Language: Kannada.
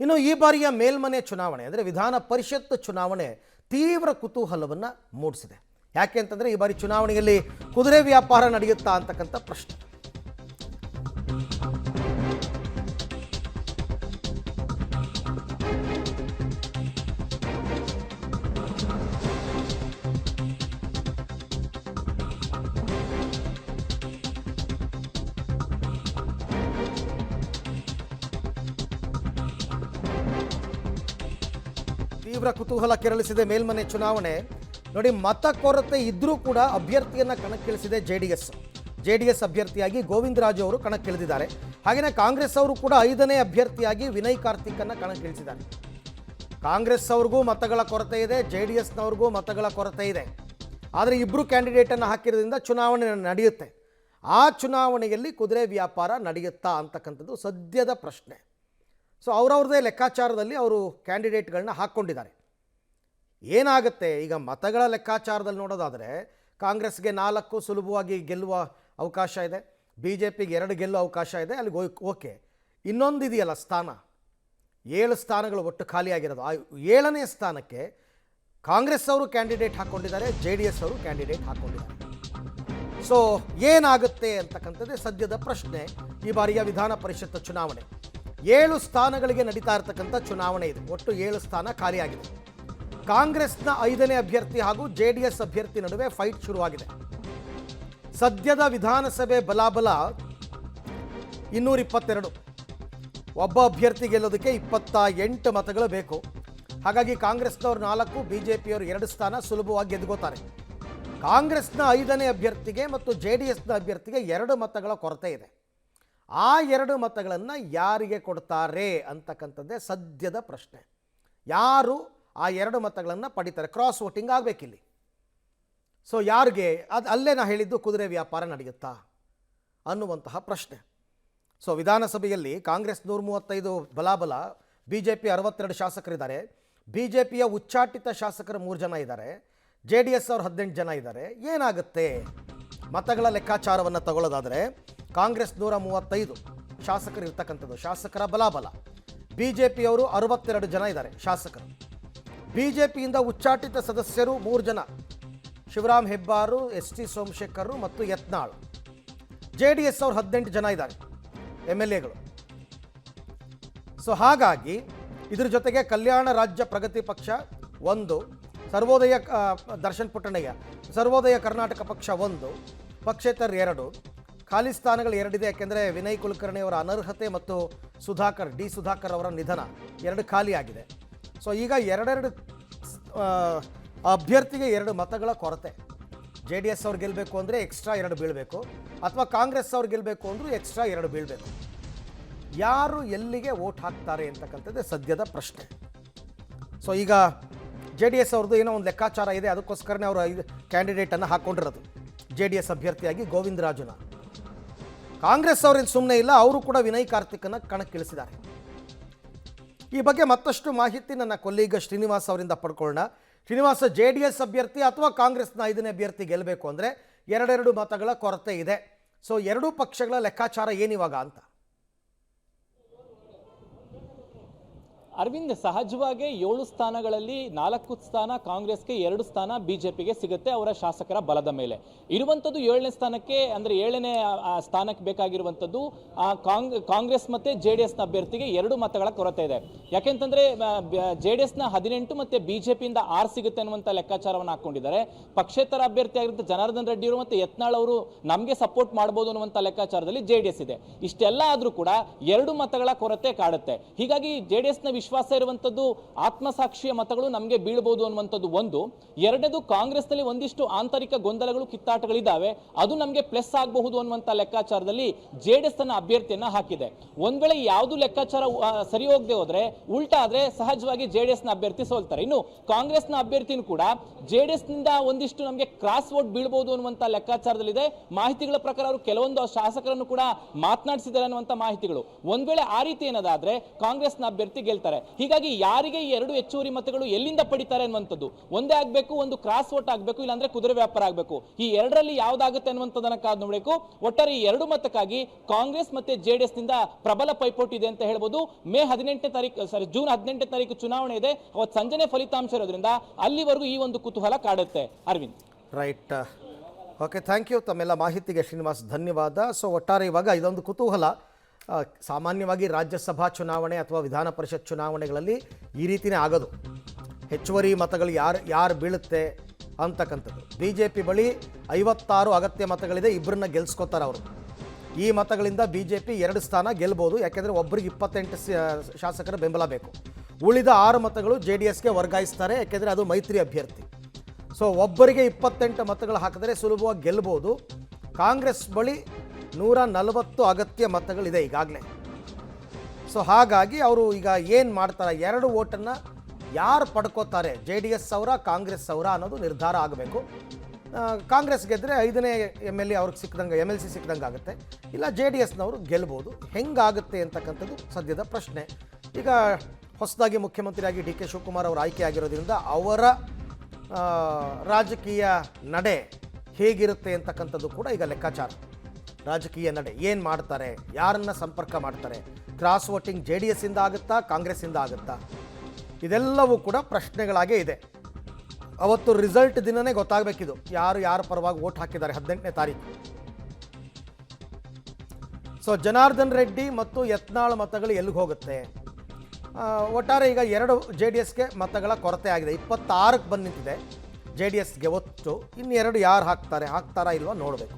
ಇನ್ನು ಈ ಬಾರಿಯ ಮೇಲ್ಮನೆ ಚುನಾವಣೆ ಅಂದರೆ ವಿಧಾನ ಪರಿಷತ್ ಚುನಾವಣೆ ತೀವ್ರ ಕುತೂಹಲವನ್ನು ಮೂಡಿಸಿದೆ. ಯಾಕೆ ಅಂತಂದರೆ ಈ ಬಾರಿ ಚುನಾವಣೆಯಲ್ಲಿ ಕುದುರೆ ವ್ಯಾಪಾರ ನಡೆಯುತ್ತಾ ಅಂತಕ್ಕಂಥ ಪ್ರಶ್ನೆ. ತೀವ್ರ ಕುತೂಹಲ ಕೆರಳಿಸಿದೆ ಮೇಲ್ಮನೆ ಚುನಾವಣೆ. ನೋಡಿ, ಮತ ಕೊರತೆ ಇದ್ರೂ ಕೂಡ ಅಭ್ಯರ್ಥಿಯನ್ನು ಕಣಕ್ಕಿಳಿಸಿದೆ ಜೆಡಿಎಸ್ ಅಭ್ಯರ್ಥಿಯಾಗಿ ಗೋವಿಂದರಾಜು ಅವರು ಕಣಕ್ಕಿಳಿದಿದ್ದಾರೆ. ಹಾಗೆಯೇ ಕಾಂಗ್ರೆಸ್ ಅವರು ಕೂಡ 5ನೇ ಅಭ್ಯರ್ಥಿಯಾಗಿ ವಿನಯ್ ಕಾರ್ತಿಕನ್ನು ಕಣಕ್ಕಿಳಿಸಿದ್ದಾರೆ. ಕಾಂಗ್ರೆಸ್ ಅವ್ರಿಗೂ ಮತಗಳ ಕೊರತೆ ಇದೆ, JDSನವ್ರಿಗೂ ಮತಗಳ ಕೊರತೆ ಇದೆ. ಆದರೆ ಇಬ್ಬರು ಕ್ಯಾಂಡಿಡೇಟನ್ನು ಹಾಕಿರೋದ್ರಿಂದ ಚುನಾವಣೆ ನಡೆಯುತ್ತೆ. ಆ ಚುನಾವಣೆಯಲ್ಲಿ ಕುದುರೆ ವ್ಯಾಪಾರ ನಡೆಯುತ್ತಾ ಅಂತಕ್ಕಂಥದ್ದು ಸದ್ಯದ ಪ್ರಶ್ನೆ. ಸೊ ಅವ್ರವ್ರದೇ ಲೆಕ್ಕಾಚಾರದಲ್ಲಿ ಅವರು ಕ್ಯಾಂಡಿಡೇಟ್ಗಳನ್ನ ಹಾಕ್ಕೊಂಡಿದ್ದಾರೆ. ಏನಾಗುತ್ತೆ ಈಗ ಮತಗಳ ಲೆಕ್ಕಾಚಾರದಲ್ಲಿ ನೋಡೋದಾದರೆ ಕಾಂಗ್ರೆಸ್ಗೆ 4 ಸುಲಭವಾಗಿ ಗೆಲ್ಲುವ ಅವಕಾಶ ಇದೆ, BJPಗೆ 2 ಗೆಲ್ಲುವ ಅವಕಾಶ ಇದೆ. ಅಲ್ಲಿಗೆ ಓಕೆ. ಇನ್ನೊಂದು ಇದೆಯಲ್ಲ ಸ್ಥಾನ, 7 ಸ್ಥಾನಗಳು ಒಟ್ಟು ಖಾಲಿಯಾಗಿರೋದು. ಆ 7ನೇ ಸ್ಥಾನಕ್ಕೆ ಕಾಂಗ್ರೆಸ್ ಅವರು ಕ್ಯಾಂಡಿಡೇಟ್ ಹಾಕ್ಕೊಂಡಿದ್ದಾರೆ, JDS ಅವರು ಕ್ಯಾಂಡಿಡೇಟ್ ಹಾಕ್ಕೊಂಡಿದ್ದಾರೆ. ಸೊ ಏನಾಗುತ್ತೆ ಅಂತಕ್ಕಂಥದ್ದೇ ಸದ್ಯದ ಪ್ರಶ್ನೆ. ಈ ಬಾರಿಯ ವಿಧಾನ ಪರಿಷತ್ ಚುನಾವಣೆ 7 ಸ್ಥಾನಗಳಿಗೆ ನಡೀತಾ ಇರತಕ್ಕಂಥ ಚುನಾವಣೆ ಇದೆ. ಒಟ್ಟು 7 ಸ್ಥಾನ ಖಾಲಿಯಾಗಿದೆ. ಕಾಂಗ್ರೆಸ್ನ 5ನೇ ಅಭ್ಯರ್ಥಿ ಹಾಗೂ JDS ಅಭ್ಯರ್ಥಿ ನಡುವೆ ಫೈಟ್ ಶುರುವಾಗಿದೆ. ಸದ್ಯದ ವಿಧಾನಸಭೆ ಬಲಾಬಲ 222. ಒಬ್ಬ ಅಭ್ಯರ್ಥಿ ಗೆಲ್ಲೋದಕ್ಕೆ 28 ಮತಗಳು ಬೇಕು. ಹಾಗಾಗಿ ಕಾಂಗ್ರೆಸ್ನವರು 4, BJPಯವರು 2 ಸ್ಥಾನ ಸುಲಭವಾಗಿ ಗೆದ್ಕೋತಾರೆ. ಕಾಂಗ್ರೆಸ್ನ 5ನೇ ಅಭ್ಯರ್ಥಿಗೆ ಮತ್ತು JDSನ ಅಭ್ಯರ್ಥಿಗೆ 2 ಮತಗಳ ಕೊರತೆ ಇದೆ. ಆ 2 ಮತಗಳನ್ನು ಯಾರಿಗೆ ಕೊಡ್ತಾರೆ ಅಂತಕ್ಕಂಥದ್ದೇ ಸದ್ಯದ ಪ್ರಶ್ನೆ. ಯಾರು ಆ 2 ಮತಗಳನ್ನು ಪಡಿತಾರೆ? Cross voting ಆಗಬೇಕಿಲ್ಲಿ. ಸೊ ಯಾರಿಗೆ ಅಲ್ಲೇ ನಾ ಹೇಳಿದ್ದು ಕುದುರೆ ವ್ಯಾಪಾರ ನಡೆಯುತ್ತಾ ಅನ್ನುವಂತಹ ಪ್ರಶ್ನೆ. ಸೊ ವಿಧಾನಸಭೆಯಲ್ಲಿ ಕಾಂಗ್ರೆಸ್ 135 ಬಲಾಬಲ, BJP 62 ಶಾಸಕರಿದ್ದಾರೆ. BJPಯ ಉಚ್ಚಾಟಿತ ಶಾಸಕರು 3 ಜನ ಇದ್ದಾರೆ, JDS ಅವರು 18 ಜನ ಇದ್ದಾರೆ. ಏನಾಗುತ್ತೆ ಮತಗಳ ಲೆಕ್ಕಾಚಾರವನ್ನು ತಗೊಳ್ಳೋದಾದರೆ ಕಾಂಗ್ರೆಸ್ 135 ಶಾಸಕರು ಇರ್ತಕ್ಕಂಥದ್ದು, ಶಾಸಕರ ಬಲಾಬಲ. BJPಯವರು 62 ಜನ ಇದ್ದಾರೆ ಶಾಸಕರು. BJPಯಿಂದ ಉಚ್ಚಾಟಿತ ಸದಸ್ಯರು 3 ಜನ, ಶಿವರಾಮ್ ಹೆಬ್ಬಾರು, ST ಸೋಮಶೇಖರ್ ಮತ್ತು ಯತ್ನಾಳ್. JDS ಅವರು 18 ಜನ ಇದ್ದಾರೆ MLAಗಳು. ಸೊ ಹಾಗಾಗಿ ಇದ್ರ ಜೊತೆಗೆ ಕಲ್ಯಾಣ ರಾಜ್ಯ ಪ್ರಗತಿ ಪಕ್ಷ 1, ಸರ್ವೋದಯ ದರ್ಶನ್ ಪುಟ್ಟಣಯ್ಯ ಸರ್ವೋದಯ ಕರ್ನಾಟಕ ಪಕ್ಷ 1, ಪಕ್ಷೇತರ 2, ಖಾಲಿ ಸ್ಥಾನಗಳು 2 ಇದೆ. ಯಾಕೆಂದರೆ ವಿನಯ್ ಕುಲಕರ್ಣಿ ಅವರ ಅನರ್ಹತೆ ಮತ್ತು ಸುಧಾಕರ್ ಅವರ ನಿಧನ 2 ಖಾಲಿಯಾಗಿದೆ. ಸೊ ಈಗ 2 ಅಭ್ಯರ್ಥಿಗೆ 2 ಮತಗಳ ಕೊರತೆ. JDS ಅವ್ರು ಗೆಲ್ಲಬೇಕು ಅಂದರೆ ಎಕ್ಸ್ಟ್ರಾ 2 ಬೀಳಬೇಕು, ಅಥವಾ ಕಾಂಗ್ರೆಸ್ ಅವ್ರು ಗೆಲ್ಲಬೇಕು ಅಂದರೂ ಎಕ್ಸ್ಟ್ರಾ 2 ಬೀಳಬೇಕು. ಯಾರು ಎಲ್ಲಿಗೆ ವೋಟ್ ಹಾಕ್ತಾರೆ ಅಂತಕ್ಕಂಥದ್ದೇ ಸದ್ಯದ ಪ್ರಶ್ನೆ. ಸೊ ಈಗ JDS ಅವ್ರದ್ದು ಏನೋ ಒಂದು ಲೆಕ್ಕಾಚಾರ ಇದೆ, ಅದಕ್ಕೋಸ್ಕರನೇ ಅವರು ಕ್ಯಾಂಡಿಡೇಟನ್ನು ಹಾಕ್ಕೊಂಡಿರೋದು JDS ಅಭ್ಯರ್ಥಿಯಾಗಿ ಗೋವಿಂದರಾಜುನ. ಕಾಂಗ್ರೆಸ್ ಅವರೇನು ಸುಮ್ಮನೆ ಇಲ್ಲ, ಅವರು ಕೂಡ ವಿನಯ್ ಕಾರ್ತಿಕನ್ನು ಕಣಕ್ಕಿಳಿಸಿದ್ದಾರೆ. ಈ ಬಗ್ಗೆ ಮತ್ತಷ್ಟು ಮಾಹಿತಿ ನನ್ನ ಕೊಲ್ಲಿಗ ಶ್ರೀನಿವಾಸ್ ಅವರಿಂದ ಪಡ್ಕೊಳ್ಳೋಣ. ಶ್ರೀನಿವಾಸ, JDS ಅಭ್ಯರ್ಥಿ ಅಥವಾ ಕಾಂಗ್ರೆಸ್ನ 5ನೇ ಅಭ್ಯರ್ಥಿ ಗೆಲ್ಲಬೇಕು ಅಂದರೆ 2 ಮತಗಳ ಕೊರತೆ ಇದೆ. ಸೊ 2 ಪಕ್ಷಗಳ ಲೆಕ್ಕಾಚಾರ ಏನಿವಾಗ ಅಂತ? ಅರವಿಂದ್, ಸಹಜವಾಗಿ 7 ಸ್ಥಾನಗಳಲ್ಲಿ 4 ಸ್ಥಾನ ಕಾಂಗ್ರೆಸ್ಗೆ, 2 ಸ್ಥಾನ BJPಗೆ ಸಿಗುತ್ತೆ ಅವರ ಶಾಸಕರ ಬಲದ ಮೇಲೆ. ಇರುವಂಥದ್ದು 7ನೇ ಸ್ಥಾನಕ್ಕೆ, ಅಂದರೆ 7ನೇ ಸ್ಥಾನಕ್ಕೆ ಬೇಕಾಗಿರುವಂಥದ್ದು ಕಾಂಗ್ರೆಸ್ ಮತ್ತು JDSನ ಅಭ್ಯರ್ಥಿಗೆ 2 ಮತಗಳ ಕೊರತೆ ಇದೆ. ಯಾಕೆಂತಂದರೆ JDSನ 18 ಮತ್ತು BJPಯಿಂದ 6 ಸಿಗುತ್ತೆ ಅನ್ನುವಂಥ ಲೆಕ್ಕಾಚಾರವನ್ನು ಹಾಕ್ಕೊಂಡಿದ್ದಾರೆ. ಪಕ್ಷೇತರ ಅಭ್ಯರ್ಥಿ ಆಗಿರುವಂಥ ಜನಾರ್ದನ್ ರೆಡ್ಡಿ ಅವರು ಮತ್ತು ಯತ್ನಾಳ್ ಅವರು ನಮಗೆ ಸಪೋರ್ಟ್ ಮಾಡ್ಬೋದು ಅನ್ನುವಂಥ ಲೆಕ್ಕಾಚಾರದಲ್ಲಿ JDS ಇದೆ. ಇಷ್ಟೆಲ್ಲ ಆದರೂ ಕೂಡ 2 ಮತಗಳ ಕೊರತೆ ಕಾಡುತ್ತೆ. ಹೀಗಾಗಿ JDSನ ವಿಶ್ವಾಸ ಇರುವಂತದ್ದು ಆತ್ಮಸಾಕ್ಷಿಯ ಮತಗಳು ನಮಗೆ ಬೀಳಬಹುದು ಅನ್ನುವಂಥದ್ದು ಒಂದು. ಎರಡನೇದು, ಕಾಂಗ್ರೆಸ್ನಲ್ಲಿ ಒಂದಿಷ್ಟು ಆಂತರಿಕ ಗೊಂದಲಗಳು, ಕಿತ್ತಾಟಗಳಿದ್ದಾವೆ, ಅದು ನಮಗೆ ಪ್ಲಸ್ ಆಗಬಹುದು ಅನ್ನುವಂಥ ಲೆಕ್ಕಾಚಾರದಲ್ಲಿ JDS ತನ್ನ ಅಭ್ಯರ್ಥಿಯನ್ನ ಹಾಕಿದೆ. ಒಂದ್ ವೇಳೆ ಯಾವುದು ಲೆಕ್ಕಾಚಾರ ಸರಿ ಹೋಗದೆ ಹೋದ್ರೆ, ಉಲ್ಟಾ ಆದ್ರೆ ಸಹಜವಾಗಿ JDSನ ಅಭ್ಯರ್ಥಿ ಸೋಲ್ತಾರೆ. ಇನ್ನು ಕಾಂಗ್ರೆಸ್ನ ಅಭ್ಯರ್ಥಿನೂ ಕೂಡ JDS ನಿಂದ ಒಂದಿಷ್ಟು ನಮಗೆ ಕ್ರಾಸ್ ವೋಟ್ ಬೀಳಬಹುದು ಅನ್ನುವಂಥ ಲೆಕ್ಕಾಚಾರದಲ್ಲಿದೆ. ಮಾಹಿತಿಗಳ ಪ್ರಕಾರ ಅವರು ಕೆಲವೊಂದು ಶಾಸಕರನ್ನು ಕೂಡ ಮಾತನಾಡಿಸಿದ್ದಾರೆ ಅನ್ನುವಂಥ ಮಾಹಿತಿಗಳು. ಒಂದ್ ವೇಳೆ ಆ ರೀತಿ ಏನದಾದ್ರೆ ಕಾಂಗ್ರೆಸ್ನ ಅಭ್ಯರ್ಥಿ ಗೆಲ್ತಾರೆ. ಹೀಗಾಗಿ ಯಾರಿಗೆ ಈ 2 ಹೆಚ್ಚುವರಿ ಮತಗಳು ಎಲ್ಲಿಂದ ಪಡಿತಾರೆ ಅನ್ನುವಂಥದ್ದು ಒಂದೇ ಆಗಬೇಕು, ಒಂದು ಕ್ರಾಸ್ ವೋಟ್ ಆಗಬೇಕು, ಇಲ್ಲಾಂದ್ರೆ ಕುದುರೆ ವ್ಯಾಪಾರ ಆಗಬೇಕು. ಈ ಎರಡರಲ್ಲಿ ಯಾವ್ದಾಗುತ್ತೆ ಅನ್ನುವಂಥದ್ದನ್ನ ಕಾದು ನೋಡಬೇಕು. ಒಟ್ಟಾರೆ ಈ 2 ಮತಕ್ಕಾಗಿ ಕಾಂಗ್ರೆಸ್ ಮತ್ತೆ ಜೆಡಿಎಸ್ ನಿಂದ ಪ್ರಬಲ ಪೈಪೋಟಿ ಇದೆ ಅಂತ ಹೇಳ್ಬೋದು. ಜೂನ್ 18ನೇ ತಾರೀಕು ಚುನಾವಣೆ ಇದೆ, ಅವತ್ತು ಸಂಜೆನೆ ಫಲಿತಾಂಶ ಇರೋದ್ರಿಂದ ಅಲ್ಲಿವರೆಗೂ ಈ ಒಂದು ಕುತೂಹಲ ಕಾಡುತ್ತೆ. Arvind. Right, okay, thank you. ತಮ್ಮೆಲ್ಲ ಮಾಹಿತಿಗೆ ಶ್ರೀನಿವಾಸ್ ಧನ್ಯವಾದ. ಸೊ ಒಟ್ಟಾರೆ ಇವಾಗ ಇದೊಂದು ಕುತೂಹಲ. ಸಾಮಾನ್ಯವಾಗಿ ರಾಜ್ಯಸಭಾ ಚುನಾವಣೆ ಅಥವಾ ವಿಧಾನ ಪರಿಷತ್ ಚುನಾವಣೆಗಳಲ್ಲಿ ಈ ರೀತಿಯೇ ಆಗೋದು. ಹೆಚ್ಚುವರಿ ಮತಗಳು ಯಾರು ಬೀಳುತ್ತೆ ಅಂತಕ್ಕಂಥದ್ದು. ಬಿ ಜೆ ಪಿ ಬಳಿ 56 ಅಗತ್ಯ ಮತಗಳಿದೆ, ಇಬ್ಬರನ್ನ ಗೆಲ್ಸ್ಕೊತಾರೆ ಅವರು. ಈ ಮತಗಳಿಂದ ಬಿ ಜೆ ಪಿ 2 ಸ್ಥಾನ ಗೆಲ್ಬೋದು, ಯಾಕೆಂದರೆ ಒಬ್ಬರಿಗೆ 28 ಶಾಸಕರ ಬೆಂಬಲ ಬೇಕು. ಉಳಿದ 6 ಮತಗಳು ಜೆ ಡಿ ಎಸ್ಗೆ ವರ್ಗಾಯಿಸ್ತಾರೆ, ಯಾಕೆಂದರೆ ಅದು ಮೈತ್ರಿ ಅಭ್ಯರ್ಥಿ. ಸೊ ಒಬ್ಬರಿಗೆ 28 ಮತಗಳು ಹಾಕಿದರೆ ಸುಲಭವಾಗಿ ಗೆಲ್ಬೋದು. ಕಾಂಗ್ರೆಸ್ ಬಳಿ 140 ಅಗತ್ಯ ಮತಗಳಿದೆ ಈಗಾಗಲೇ. ಸೊ ಹಾಗಾಗಿ ಅವರು ಈಗ ಏನು ಮಾಡ್ತಾರೆ, 2 ಓಟನ್ನು ಯಾರು ಪಡ್ಕೋತಾರೆ, ಜೆ ಡಿ ಎಸ್ ಅವರ ಕಾಂಗ್ರೆಸ್ ಅವರ ಅನ್ನೋದು ನಿರ್ಧಾರ ಆಗಬೇಕು. ಕಾಂಗ್ರೆಸ್ ಗೆದ್ದರೆ 5ನೇ MLA ಅವ್ರಿಗೆ ಸಿಕ್ಕಿದಂಗೆ MLC ಸಿಕ್ಕಿದಂಗೆ ಆಗುತ್ತೆ, ಇಲ್ಲ ಜೆ ಡಿ ಎಸ್ನವರು ಗೆಲ್ಬೋದು. ಹೆಂಗಾಗುತ್ತೆ ಅಂತಕ್ಕಂಥದ್ದು ಸದ್ಯದ ಪ್ರಶ್ನೆ. ಈಗ ಹೊಸದಾಗಿ ಮುಖ್ಯಮಂತ್ರಿಯಾಗಿ ಡಿ ಕೆ ಶಿವಕುಮಾರ್ ಅವರು ಆಯ್ಕೆ ಆಗಿರೋದ್ರಿಂದ ಅವರ ರಾಜಕೀಯ ನಡೆ ಹೇಗಿರುತ್ತೆ ಅಂತಕ್ಕಂಥದ್ದು ಕೂಡ ಈಗ ಲೆಕ್ಕಾಚಾರ. ರಾಜಕೀಯ ನಡೆ ಏನು ಮಾಡ್ತಾರೆ, ಯಾರನ್ನ ಸಂಪರ್ಕ ಮಾಡ್ತಾರೆ, ಕ್ರಾಸ್ ವೋಟಿಂಗ್ ಜೆ ಡಿ ಎಸ್ಸಿಂದ ಆಗುತ್ತಾ ಕಾಂಗ್ರೆಸ್ಸಿಂದ ಆಗುತ್ತಾ, ಇದೆಲ್ಲವೂ ಕೂಡ ಪ್ರಶ್ನೆಗಳಾಗೇ ಇದೆ. ಅವತ್ತು ರಿಸಲ್ಟ್ ದಿನನೇ ಗೊತ್ತಾಗಬೇಕಿದು, ಯಾರ ಪರವಾಗಿ ವೋಟ್ ಹಾಕಿದ್ದಾರೆ 18ನೇ ತಾರೀಕು. ಸೊ ಜನಾರ್ದನ್ ರೆಡ್ಡಿ ಮತ್ತು ಯತ್ನಾಳ್ ಮತಗಳು ಎಲ್ಲಿಗೆ ಹೋಗುತ್ತೆ? ಒಟ್ಟಾರೆ ಈಗ 2 ಜೆ ಡಿ ಎಸ್ಗೆ ಮತಗಳ ಕೊರತೆ ಆಗಿದೆ. 26ಕ್ಕೆ ಬಂದು ನಿಂತಿದೆ ಜೆ ಡಿ ಎಸ್ಗೆ ಒತ್ತು. ಇನ್ನು 2 ಯಾರು ಹಾಕ್ತಾರಾ ಇಲ್ವಾ ನೋಡಬೇಕು.